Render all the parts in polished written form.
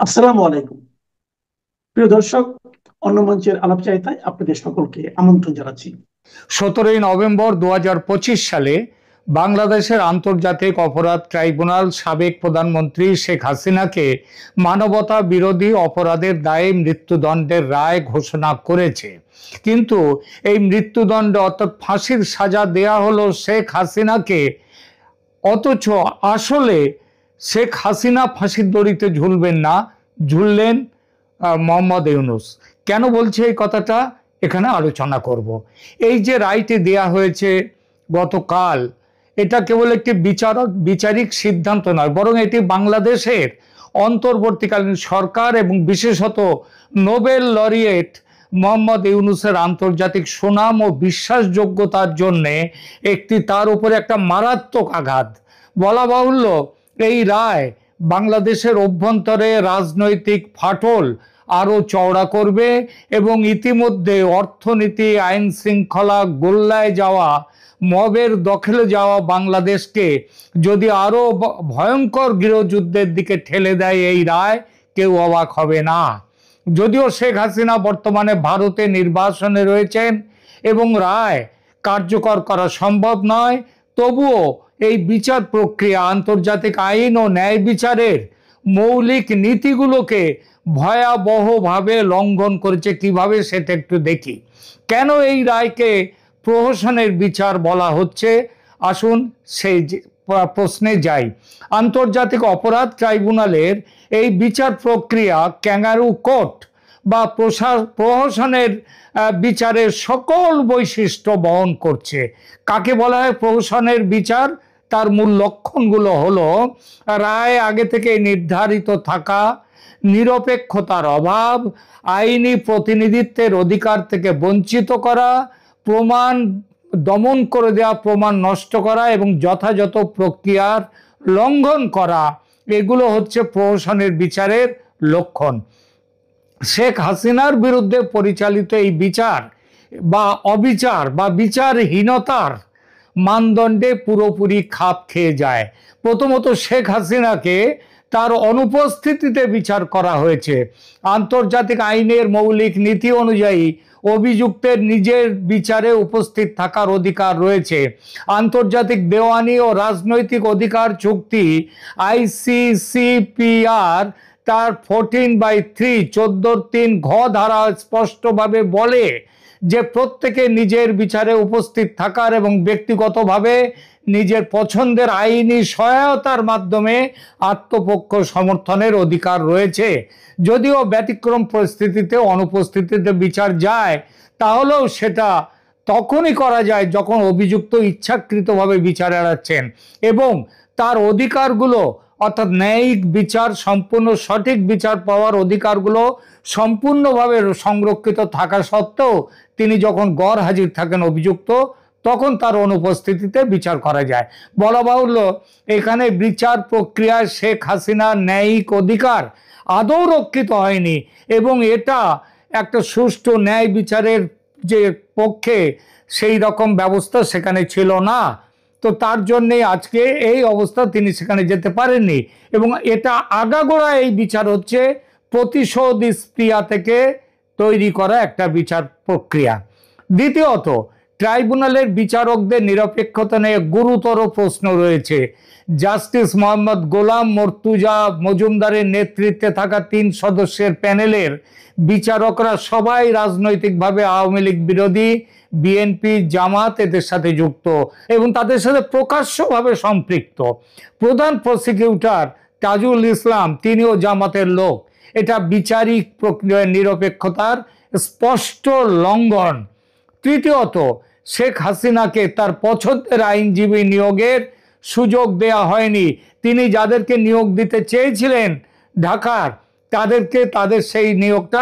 আসসালামু আলাইকুম। প্রিয় দর্শক, অন্য মঞ্চের আলাপচারিতায় আপনাদের সকলকে আমন্ত্রণ জানাচ্ছি। 17 নভেম্বর 2025 সালে বাংলাদেশের আন্তর্জাতিক অপরাধ ট্রাইব্যুনাল সাবেক প্রধানমন্ত্রী শেখ হাসিনাকে মানবতা বিরোধী অপরাধের দায়ে মৃত্যুদণ্ডের রায় ঘোষণা করেছে। কিন্তু এই মৃত্যুদণ্ড অর্থাৎ ফাঁসির সাজা দেয়া হলো শেখ হাসিনাকে, অথচ আসলে শেখ হাসিনা ফাঁসির দড়িতে ঝুলবেন না, ঝুললেন মোহাম্মদ ইউনূস। কেন বলছে এই কথাটা, এখানে আলোচনা করব। এই যে রায়টি দেয়া হয়েছে গতকাল, এটা কেবল একটি বিচারিক সিদ্ধান্ত নয়, বরং এটি বাংলাদেশের অন্তর্বর্তীকালীন সরকার এবং বিশেষত নোবেল লরিয়েট মোহাম্মদ ইউনূসের আন্তর্জাতিক সুনাম ও বিশ্বাসযোগ্যতার জন্যে তার উপরে একটা মারাত্মক আঘাত। বলা বাহুল্য, এই রায় বাংলাদেশের অভ্যন্তরে রাজনৈতিক ফাটল আরো চওড়া করবে এবং ইতিমধ্যে অর্থনীতি, আইন শৃঙ্খলা গোল্লায় যাওয়া, মবের দখলে যাওয়া বাংলাদেশকে যদি আরো ভয়ঙ্কর গৃহযুদ্ধের দিকে ঠেলে দেয় এই রায়, কেউ অবাক হবে না। যদিও শেখ হাসিনা বর্তমানে ভারতে নির্বাসনে রয়েছেন এবং রায় কার্যকর করা সম্ভব নয়, তবুও এই বিচার প্রক্রিয়া আন্তর্জাতিক আইন ও ন্যায় বিচারের মৌলিক নীতিগুলোকে ভয়াবহভাবে লঙ্ঘন করেছে। কিভাবে সেটা একটু দেখি। কেন এই রায়কে প্রহসনের বিচার বলা হচ্ছে, আসুন সেই প্রশ্নে যাই। আন্তর্জাতিক অপরাধ ট্রাইব্যুনালের এই বিচার প্রক্রিয়া ক্যাঙ্গারু কোর্ট বা প্রহসনের বিচারের সকল বৈশিষ্ট্য বহন করছে। কাকে বলা হয় প্রহসনের বিচার? তার মূল লক্ষণগুলো হলো রায় আগে থেকে নির্ধারিত থাকা, নিরপেক্ষতার অভাব, আইনি প্রতিনিধিত্বের অধিকার থেকে বঞ্চিত করা, প্রমাণ দমন করে দেওয়া, প্রমাণ নষ্ট করা এবং যথাযথ প্রক্রিয়ার লঙ্ঘন করা, এগুলো হচ্ছে প্রহসনের বিচারের লক্ষণ। শেখ হাসিনার বিরুদ্ধে পরিচালিত এই বিচার বা অবিচার বা বিচারহীনতার মানদণ্ডে পুরোপুরি খাপ খেয়ে যায়। প্রথমত, শেখ হাসিনাকে তার অনুপস্থিতিতে বিচার করা হয়েছে। আন্তর্জাতিক আইনের মৌলিক নীতি অনুযায়ী অভিযুক্তের নিজের বিচারে উপস্থিত থাকার অধিকার রয়েছে। আন্তর্জাতিক দেওয়ানি ও রাজনৈতিক অধিকার চুক্তি ICCPR তার 14/3 14-3 ঘ ধারা স্পষ্টভাবে বলে যে প্রত্যেকে নিজের বিচারে উপস্থিত থাকার এবং ব্যক্তিগতভাবে নিজের পছন্দের আইনি সহায়তার মাধ্যমে আত্মপক্ষ সমর্থনের অধিকার রয়েছে। যদিও ব্যতিক্রম পরিস্থিতিতে অনুপস্থিতিতে বিচার যায়, তাহলেও সেটা তখনই করা যায় যখন অভিযুক্ত ইচ্ছাকৃতভাবে বিচার এড়াচ্ছেন এবং তার অধিকারগুলো অর্থাৎ ন্যায়িক বিচার, সম্পূর্ণ সঠিক বিচার পাওয়ার অধিকারগুলো সম্পূর্ণভাবে সংরক্ষিত থাকা সত্ত্বেও তিনি যখন গড় হাজির থাকেন অভিযুক্ত, তখন তার অনুপস্থিতিতে বিচার করা যায়। বলা বাহুল্য, এখানে বিচার প্রক্রিয়ায় শেখ হাসিনার ন্যায়িক অধিকার আদৌ রক্ষিত হয়নি এবং এটা একটা সুষ্ঠু ন্যায় বিচারের যে পক্ষে সেই রকম ব্যবস্থা সেখানে ছিল না। তো তার জন্যে আজকে এই অবস্থা, তিনি সেখানে যেতে পারেননি এবং এটা আগাগোড়া এই বিচার হচ্ছে প্রতিশোধ স্পৃহা থেকে তৈরি করা একটা বিচার প্রক্রিয়া। দ্বিতীয়ত, ট্রাইব্যুনালের বিচারকদের নিরপেক্ষতা নিয়ে গুরুতর প্রশ্ন রয়েছে। জাস্টিস মোহাম্মদ গোলাম মর্তুজা মজুমদারের নেতৃত্বে থাকা 3 সদস্যের প্যানেলের বিচারকরা সবাই রাজনৈতিকভাবে আওয়ামী লীগ বিরোধী, বিএনপি, জামাত এদের সাথে যুক্ত এবং তাদের সাথে প্রকাশ্যভাবে সম্পৃক্ত। প্রধান প্রসিকিউটর তাজুল ইসলাম, তিনিও জামাতের লোক। এটা বিচারিক প্রক্রিয়ার নিরপেক্ষতার স্পষ্ট লঙ্ঘন। তৃতীয়ত, শেখ হাসিনাকে তার পছন্দের আইনজীবী নিয়োগের সুযোগ দেয়া হয়নি। তিনি যাদেরকে নিয়োগ দিতে চেয়েছিলেন ঢাকার, তাদের সেই নিয়োগটা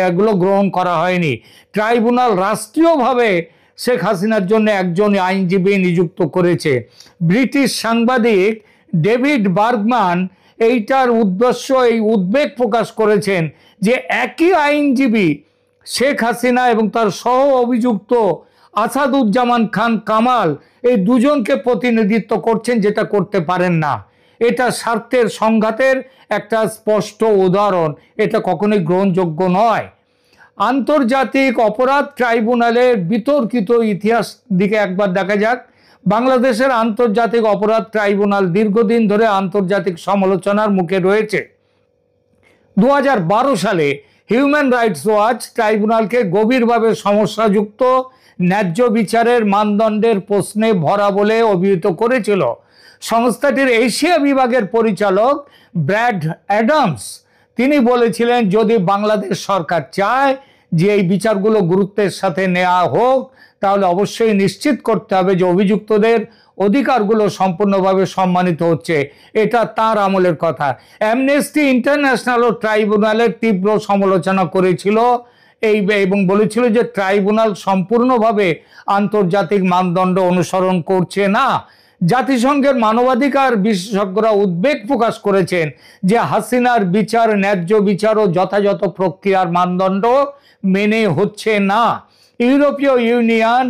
এগুলো গ্রহণ করা হয়নি। ট্রাইব্যুনাল রাষ্ট্রীয়ভাবে শেখ হাসিনার জন্য একজন আইনজীবী নিযুক্ত করেছে। ব্রিটিশ সাংবাদিক ডেভিড বার্গম্যান এইটার উদ্দেশ্য, এই উদ্বেগ প্রকাশ করেছেন যে একই আইনজীবী শেখ হাসিনা এবং তার সহ অভিযুক্ত আসাদুজ্জামান খান কামাল, এই দুজনকে প্রতিনিধিত্ব করছেন, যেটা করতে পারেন না। এটা স্বার্থের সংঘাতের একটা স্পষ্ট উদাহরণ। এটা কখনোই গ্রহণযোগ্য নয়। আন্তর্জাতিক অপরাধ ট্রাইব্যুনালের বিতর্কিত ইতিহাস দিকে একবার দেখা যাক। বাংলাদেশের আন্তর্জাতিক অপরাধ ট্রাইব্যুনাল দীর্ঘদিন ধরে আন্তর্জাতিক সমালোচনার মুখে রয়েছে। 2012 সালে হিউম্যান রাইটস ওয়াচ ট্রাইব্যুনালকে গভীরভাবে সমস্যাযুক্ত, ন্যায্য বিচারের মানদণ্ডের প্রশ্নে ভরা বলে অভিহিত করেছিল। সংস্থাটির এশিয়া বিভাগের পরিচালক ব্র্যাড অ্যাডামস তিনি বলেছিলেন, যদি বাংলাদেশ সরকার চায় যে এই বিচারগুলো গুরুত্বের সাথে নেওয়া হোক, তাহলে অবশ্যই নিশ্চিত করতে হবে যে অভিযুক্তদের অধিকারগুলো সম্পূর্ণভাবে সম্মানিত হচ্ছে। এটা তার আমলের কথা। অ্যামনেস্টি ইন্টারন্যাশনালও ট্রাইব্যুনালের তীব্র সমালোচনা করেছিল এবং বলেছিল যে ট্রাইব্যুনাল সম্পূর্ণভাবে আন্তর্জাতিক মানদণ্ড অনুসরণ করছে না। জাতিসংঘের মানবাধিকার বিশেষজ্ঞরা উদ্বেগ প্রকাশ করেছেন যে হাসিনার বিচার ন্যায্য বিচার ও যথাযথ প্রক্রিয়ার মানদণ্ড মেনে হচ্ছে না। ইউরোপীয় ইউনিয়ন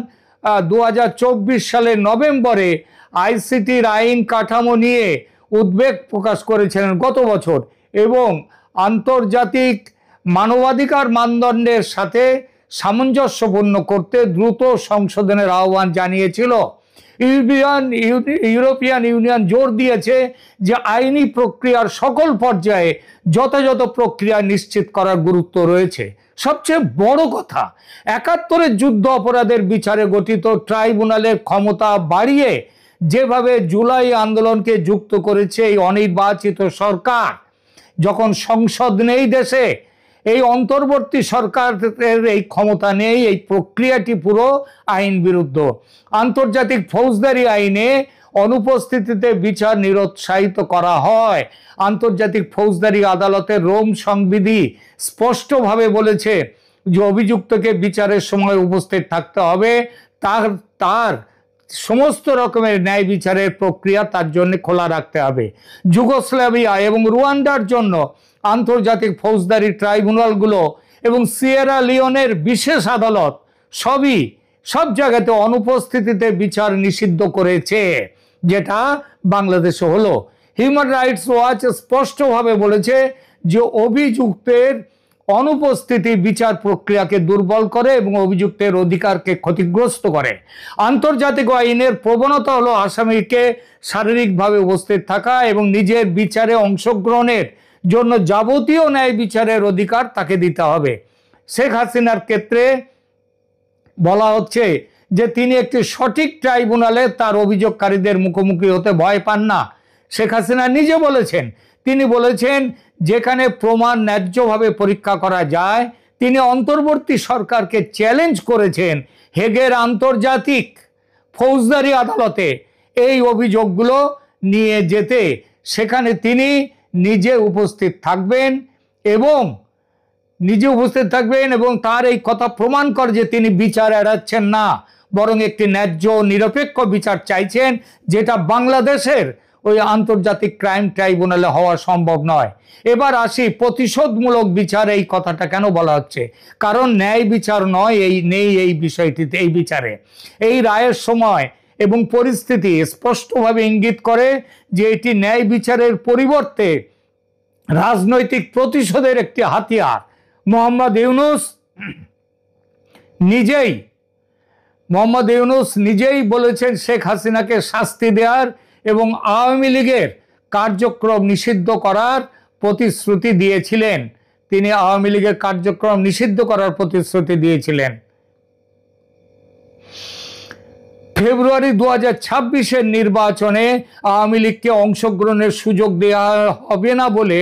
2024 সালের নভেম্বরে আইসিটির আইন কাঠামো নিয়ে উদ্বেগ প্রকাশ করেছিলেন গত বছর এবং আন্তর্জাতিক মানবাধিকার মানদণ্ডের সাথে সামঞ্জস্যপূর্ণ করতে দ্রুত সংশোধনের আহ্বান জানিয়েছিল। ইউরোপিয়ান ইউনিয়ন জোর দিয়েছে যে আইনি প্রক্রিয়ার সকল পর্যায়ে যথাযথ প্রক্রিয়া নিশ্চিত করার গুরুত্ব রয়েছে। সবচেয়ে বড় কথা, 71-এর যুদ্ধ অপরাধের বিচারে গঠিত ট্রাইব্যুনালের ক্ষমতা বাড়িয়ে যেভাবে জুলাই আন্দোলনকে যুক্ত করেছে এই অনির্বাচিত সরকার, যখন সংসদ নেই দেশে, এই অন্তর্বর্তী সরকারের এই ক্ষমতা নেই, এই প্রক্রিয়াটি পুরো আইন বিরুদ্ধ। আন্তর্জাতিক ফৌজদারি আইনে অনুপস্থিতিতে বিচার নিরুৎসাহিত করা হয়। আন্তর্জাতিক ফৌজদারি আদালতের রোম সংবিধি স্পষ্টভাবে বলেছে যে অভিযুক্তকে বিচারের সময় উপস্থিত থাকতে হবে, তার সমস্ত রকমের ন্যায় বিচারের প্রক্রিয়া তার জন্য খোলা রাখতে হবে। যুগোস্লাভিয়া এবং রুয়ান্ডার জন্য আন্তর্জাতিক ফৌজদারি ট্রাইব্যুনালগুলো এবং সিয়েরা লিওনের বিশেষ আদালত সব জায়গাতে অনুপস্থিতিতে বিচার নিষিদ্ধ করেছে, যেটা বাংলাদেশে হলো। হিউম্যান রাইটস ওয়াচ স্পষ্টভাবে বলেছে যে অভিযুক্তের অনুপস্থিতি বিচার প্রক্রিয়াকে দুর্বল করে এবং অভিযুক্তের অধিকারকে ক্ষতিগ্রস্ত করে। আন্তর্জাতিক আইনের প্রবণতা হলো আসামিকে শারীরিকভাবে উপস্থিত থাকা এবং নিজের বিচারে অংশগ্রহণের জন্য যাবতীয় ন্যায় বিচারের অধিকার তাকে দিতে হবে। শেখ হাসিনার ক্ষেত্রে বলা হচ্ছে যে তিনি একটি সঠিক ট্রাইব্যুনালে তার অভিযোগকারীদের মুখোমুখি হতে ভয় পান না। শেখ হাসিনা নিজে বলেছেন, তিনি বলেছেন যেখানে প্রমাণ ন্যায্যভাবে পরীক্ষা করা যায়। তিনি অন্তর্বর্তী সরকারকে চ্যালেঞ্জ করেছেন হেগের আন্তর্জাতিক ফৌজদারি আদালতে এই অভিযোগগুলো নিয়ে যেতে। সেখানে তিনি নিজে উপস্থিত থাকবেন এবং তার এই কথা প্রমাণ করে যে তিনি বিচার এড়াচ্ছেন না, বরং একটি ন্যায্য নিরপেক্ষ বিচার চাইছেন, যেটা বাংলাদেশের ওই আন্তর্জাতিক ক্রাইম ট্রাইব্যুনালে হওয়া সম্ভব নয়। এবার আসি প্রতিশোধমূলক বিচার, এই কথাটা কেন বলা হচ্ছে? কারণ ন্যায় বিচার নয়, এই বিষয়টিতে, এই বিচারে এই রায়ের সময় এবং পরিস্থিতি স্পষ্টভাবে ইঙ্গিত করে যে এটি ন্যায় বিচারের পরিবর্তে রাজনৈতিক প্রতিশোধের একটি হাতিয়ার। মোহাম্মদ ইউনূস নিজেই বলেছেন শেখ হাসিনাকে শাস্তি দেওয়ার এবং আওয়ামী লীগের কার্যক্রম নিষিদ্ধ করার প্রতিশ্রুতি দিয়েছিলেন। তিনি আওয়ামী লীগের কার্যক্রম নিষিদ্ধ করার প্রতিশ্রুতি দিয়েছিলেন। ফেব্রুয়ারি 2026-এর নির্বাচনে আওয়ামী লীগকে অংশগ্রহণের সুযোগ দেওয়া হবে না বলে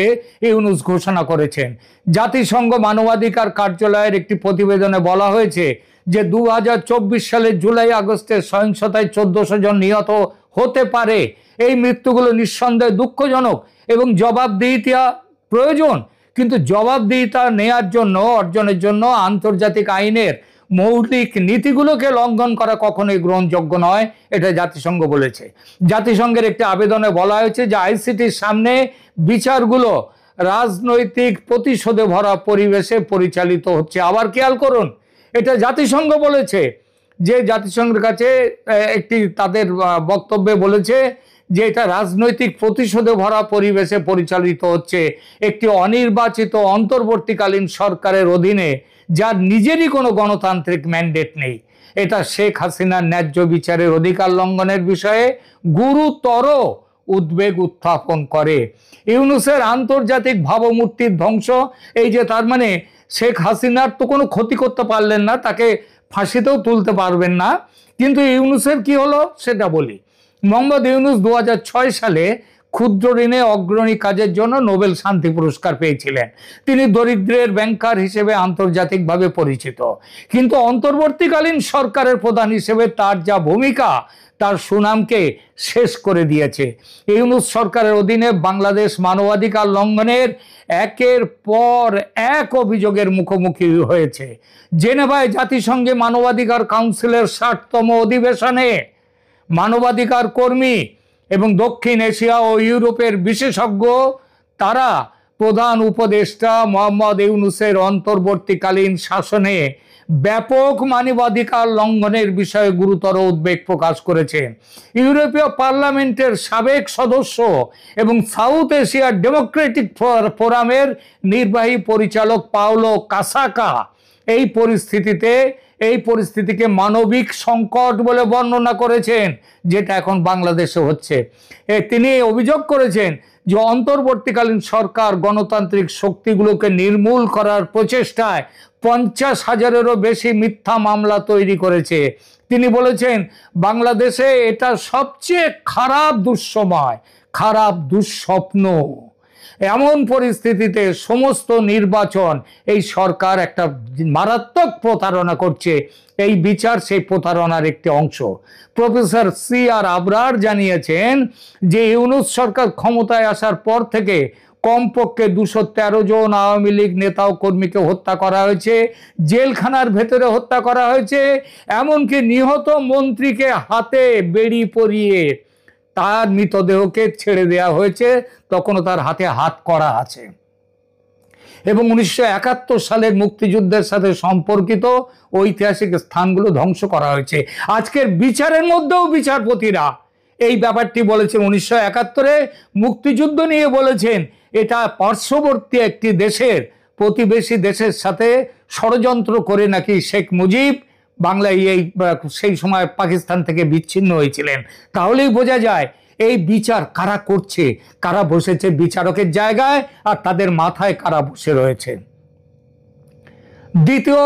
ইউনূস ঘোষণা করেছেন। জাতিসংঘ মানবাধিকার কার্যালয়ের একটি প্রতিবেদনে বলা হয়েছে যে 2024 সালের জুলাই আগস্টে সহিংসতায় 1400 জন নিহত হতে পারে। এই মৃত্যুগুলো নিঃসন্দেহে দুঃখজনক এবং জবাবদিহিতা প্রয়োজন, কিন্তু জবাবদিহিতা অর্জনের জন্য আন্তর্জাতিক আইনের মৌলিক নীতিগুলোকে লঙ্ঘন করা কখনোই গ্রহণযোগ্য নয়, এটা জাতিসংঘ বলেছে। জাতিসংঘের একটি আবেদনে বলা হয়েছে যে আইসিটির সামনে বিচারগুলো রাজনৈতিক প্রতিশোধে ভরা পরিবেশে পরিচালিত হচ্ছে। আবার খেয়াল করুন, এটা জাতিসংঘ বলেছে, যে জাতিসংঘের কাছে একটি তাদের বক্তব্যে বলেছে যে এটা রাজনৈতিক প্রতিশোধে ভরা পরিবেশে পরিচালিত হচ্ছে একটি অনির্বাচিত অন্তর্বর্তীকালীন সরকারের অধীনে, যার নিজেরই কোনো গণতান্ত্রিক ম্যান্ডেট নেই। এটা শেখ হাসিনার ন্যায্য বিচারের অধিকার লঙ্ঘনের বিষয়ে গুরুতর উদ্বেগ উত্থাপন করে। ইউনূসের আন্তর্জাতিক ভাবমূর্তির ধ্বংস, এই যে তার মানে শেখ হাসিনার তো কোনো ক্ষতি করতে পারলেন না, তাকে ফাঁসিতেও তুলতে পারবেন না, কিন্তু ইউনূসের কি হলো সেটা বলি। মোহাম্মদ ইউনূস 2006 সালে ক্ষুদ্র ঋণে অগ্রণী কাজের জন্য নোবেল শান্তি পুরস্কার পেয়েছিলেন। তিনি দরিদ্রের ব্যাংকার হিসেবে আন্তর্জাতিকভাবে পরিচিত, কিন্তু অন্তর্বর্তীকালীন সরকারের প্রধান হিসেবে তার যা ভূমিকা তার সুনামকে শেষ করে দিয়েছে। ইউনূস সরকারের অধীনে বাংলাদেশ মানবাধিকার লঙ্ঘনের একের পর এক অভিযোগের মুখোমুখি হয়েছে। জেনেভায় জাতিসংঘে মানবাধিকার কাউন্সিলের 60তম অধিবেশনে মানবাধিকার কর্মী এবং দক্ষিণ এশিয়া ও ইউরোপের বিশেষজ্ঞ তারা প্রধান উপদেষ্টা মোহাম্মদ ইউনূসের অন্তর্বর্তীকালীন শাসনে ব্যাপক মানবাধিকার লঙ্ঘনের বিষয়ে গুরুতর উদ্বেগ প্রকাশ করেছে। ইউরোপীয় পার্লামেন্টের সাবেক সদস্য এবং সাউথ এশিয়া ডেমোক্রেটিক ফোরামের নির্বাহী পরিচালক পাওলো কাসাকা এই পরিস্থিতিকে মানবিক সংকট বলে বর্ণনা করেছেন, যেটা এখন বাংলাদেশে হচ্ছে। তিনি অভিযোগ করেছেন যে অন্তর্বর্তীকালীন সরকার গণতান্ত্রিক শক্তিগুলোকে নির্মূল করার প্রচেষ্টায় 50,000-এরও বেশি মিথ্যা মামলা তৈরি করেছে। তিনি বলেছেন বাংলাদেশে এটা সবচেয়ে খারাপ দুঃসময়, খারাপ দুঃস্বপ্ন। এমন পরিস্থিতিতে সমস্ত নির্বাচন এই সরকার একটা মারাত্মক প্রতারণা করছে, এই বিচার সেই প্রতারণার একটি অংশ। প্রফেসর CR আবরার জানিয়েছেন যে ইউনূস সরকার ক্ষমতায় আসার পর থেকে কমপক্ষে 213 জন আওয়ামী লীগ নেতা ও কর্মীকে হত্যা করা হয়েছে, জেলখানার ভেতরে হত্যা করা হয়েছে, এমনকি নিহত মন্ত্রীকে হাতে বেড়ি পরিয়ে তার মৃতদেহকে ছেড়ে দেওয়া হয়েছে, তখনও তার হাতে হাত করা আছে। এবং 1971 সালের মুক্তিযুদ্ধের সাথে সম্পর্কিত ঐতিহাসিক স্থানগুলো ধ্বংস করা হয়েছে। আজকের বিচারের মধ্যেও বিচারপতিরা এই ব্যাপারটি বলেছেন। 1971-এ মুক্তিযুদ্ধ নিয়ে বলেছেন এটা পার্শ্ববর্তী একটি দেশের, প্রতিবেশী দেশের সাথে ষড়যন্ত্র করে নাকি শেখ মুজিব বাংলায় সেই সময় পাকিস্তান থেকে বিচ্ছিন্ন হয়েছিলেন। তাহলেই বোঝা যায় এই বিচার কারা করছে, কারা বসেছে বিচারকের জায়গায়, আর তাদের মাথায় কারা বসে রয়েছে। দ্বিতীয়,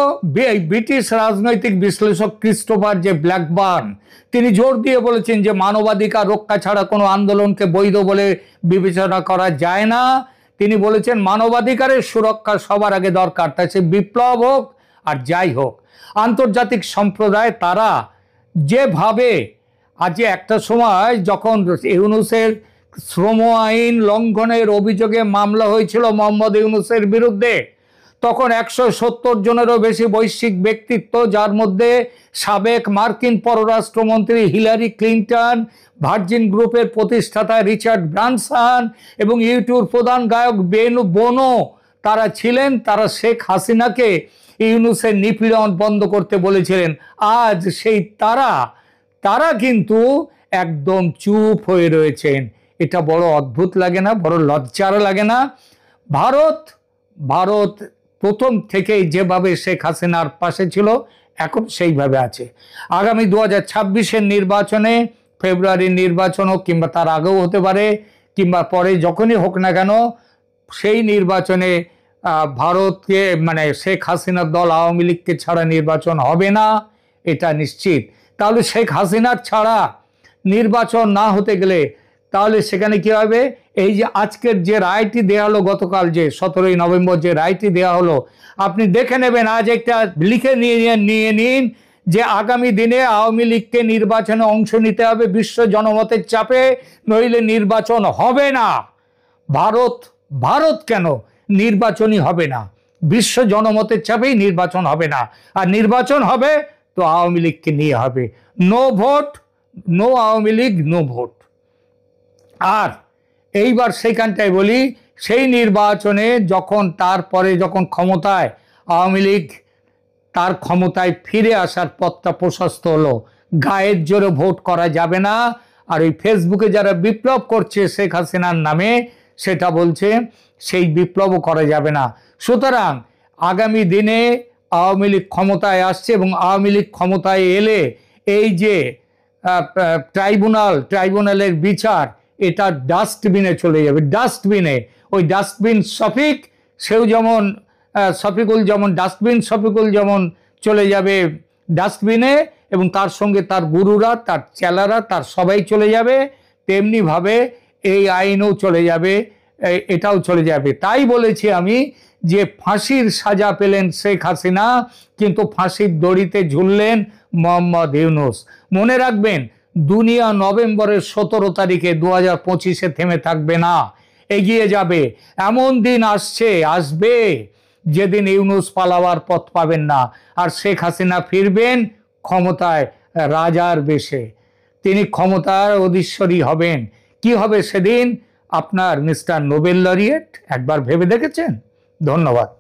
ব্রিটিশ রাজনৈতিক বিশ্লেষক ক্রিস্টোফার জে ব্ল্যাকবার্ন তিনি জোর দিয়ে বলেছেন যে মানবাধিকার রক্ষা ছাড়া কোনো আন্দোলনকে বৈধ বলে বিবেচনা করা যায় না। তিনি বলেছেন মানবাধিকারের সুরক্ষা সবার আগে দরকার, তা সে বিপ্লব হোক আর যাই হোক। আন্তর্জাতিক সম্প্রদায় তারা যেভাবে আজ একটা সময় যখন ইউনূসের শ্রম আইন লঙ্ঘনের অভিযোগে মামলা হয়েছিল মোহাম্মদ ইউনূসের বিরুদ্ধে, তখন 170 জনেরও বেশি বৈশ্বিক ব্যক্তিত্ব, যার মধ্যে সাবেক মার্কিন পররাষ্ট্রমন্ত্রী হিলারি ক্লিন্টন, ভার্জিন গ্রুপের প্রতিষ্ঠাতা রিচার্ড ব্রানসন এবং ইউটিউবের প্রধান গায়ক বোনো তারা ছিলেন। তারা শেখ হাসিনাকে ইউনূসের নিপীড়ন বন্ধ করতে বলেছিলেন। আজ সেই তারা কিন্তু একদম চুপ হয়ে রয়েছেন। এটা বড় অদ্ভুত লাগে না? বড় লজ্জার লাগে না? ভারত প্রথম থেকেই যেভাবে শেখ হাসিনার পাশে ছিল এখন সেইভাবে আছে। আগামী 2026-এর নির্বাচনে, ফেব্রুয়ারির নির্বাচন হোক কিংবা তার আগেও হতে পারে কিংবা পরে যখনই হোক না কেন, সেই নির্বাচনে ভারতকে মানে শেখ হাসিনার দল আওয়ামী লীগকে ছাড়া নির্বাচন হবে না, এটা নিশ্চিত। তাহলে শেখ হাসিনার ছাড়া নির্বাচন না হতে গেলে তাহলে সেখানে কি হবে? এই যে আজকের যে রায়টি দেওয়া হলো, গতকাল যে 17ই নভেম্বর যে রায়টি দেওয়া হলো, আপনি দেখে নেবেন, আজ একটা লিখে নিয়ে নিন যে আগামী দিনে আওয়ামী লীগকে নির্বাচনে অংশ নিতে হবে বিশ্ব জনমতের চাপে, নইলে নির্বাচন হবে না। ভারত কেন নির্বাচনই হবে না, বিশ্ব জনমতের চাপেই নির্বাচন হবে না। আর নির্বাচন হবে তো আওয়ামী লীগকে নিয়ে হবে। No vote, no Awami League, no vote. আর এইবার সেইখানটায় বলি, সেই নির্বাচনে তারপরে যখন ক্ষমতায় আওয়ামী লীগ তার ক্ষমতায় ফিরে আসার পথটা প্রশস্ত হলো, গায়ের জোরে ভোট করা যাবে না, আর ওই ফেসবুকে যারা বিপ্লব করছে শেখ হাসিনার নামে, সেটা বলছে সেই বিপ্লবও করা যাবে না। সুতরাং আগামী দিনে আওয়ামী লীগ ক্ষমতায় আসছে এবং আওয়ামী লীগ ক্ষমতায় এলে এই যে ট্রাইব্যুনালের বিচার, এটা ডাস্টবিনে চলে যাবে, ডাস্টবিনে। ওই ডাস্টবিন শফিক, সেও যেমন শফিকুল যেমন ডাস্টবিন, শফিকুল যেমন চলে যাবে ডাস্টবিনে এবং তার সঙ্গে তার গুরুরা, তার চেলারা, তার সবাই চলে যাবে, তেমনিভাবে এই আইনও চলে যাবে, এটাও চলে যাবে। তাই বলেছি আমি যে ফাঁসির সাজা পেলেন শেখ হাসিনা, কিন্তু ফাঁসির দড়িতে ঝুললেন মোহাম্মদ ইউনূস। মনে রাখবেন, দুনিয়া নভেম্বরের 17 তারিখে 2025-এ থেমে থাকবে না, এগিয়ে যাবে। এমন দিন আসবে যেদিন ইউনূস পালাবার পথ পাবেন না, আর শেখ হাসিনা ফিরবেন ক্ষমতায় রাজার বেশে। তিনি ক্ষমতার অধীশ্বরী হবেন। কি হবে সেদিন? আপনার মিস্টার নোবেল লরিয়েট একবার ভেবে দেখেছেন? ধন্যবাদ।